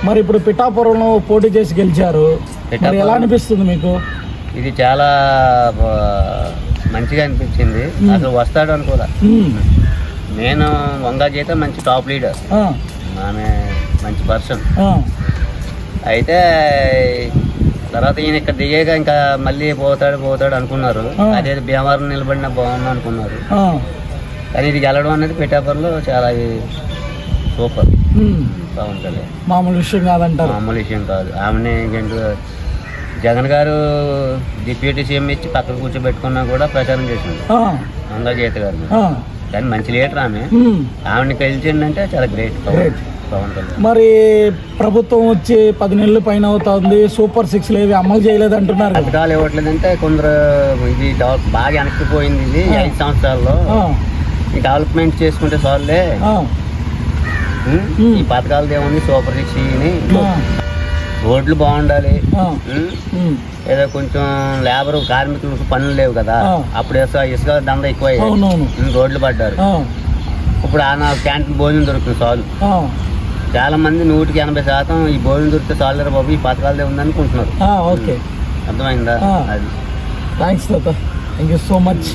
మరి ఇప్పుడు పిఠాపురంలో పోటీ చేసి గెలిచారు, మరి ఎలా అనిపిస్తుంది మీకు? ఇది చాలా మంచిగా అనిపించింది. అసలు వస్తాడు అనుకోలే. నేను వంగా చేత మంచి టాప్ లీడర్, ఆమె మంచి పర్సన్. అయితే తర్వాత ఈయన ఇక్కడ దిగాక ఇంకా మళ్ళీ పోతాడు అనుకున్నారు. అదే భీమవరం నిలబడినా బాగున్నా అనుకున్నారు. కానీ ఇది గెలవడం అనేది పిఠాపురంలో చాలా సూపర్. పవన్ కళ్యాణ్ మామూలు విషయం కాదంటారు. మామూలు విషయం కాదు. ఆమెని జగన్ గారు డిప్యూటీ సీఎం ఇచ్చి పక్కన కూర్చోబెట్టుకున్నా కూడా ప్రచారం చేసింది వంగా గీత గారు. కానీ మంచి లీడర్ ఆమెని కలిసిందంటే చాలా గ్రేట్ పవన్ కళ్యాణ్. మరి ప్రభుత్వం వచ్చి 10 నెలల పైన అవుతుంది, సూపర్ 6 ఏవి అమలు చేయలేదు అంటున్నారు. పథకాలు ఇవ్వట్లేదంటే కొందరు ఇది బాగా వెనక్కిపోయింది. ఇది 5 సంవత్సరాల్లో ఈ డెవలప్మెంట్ చేసుకుంటే చాలులే, ఈ పథకాలది ఏముంది సూపర్ 6 రోడ్లు బాగుండాలి, ఏదో కొంచెం లేబర్ కార్మికులకు పనులు లేవు కదా, అప్పుడు ఇసుక దంద ఎక్కువ రోడ్లు పడ్డారు. ఇప్పుడు ఆ క్యాంటీన్ భోజనం దొరుకుతుంది చాలు. చాలా మంది 100% ఈ భోజనం దొరికితే చాలు బాబు, ఈ పథకాలదే ఉంది అనుకుంటున్నారు. ఓకే, అర్థమైందా? అది thanks thank you so much.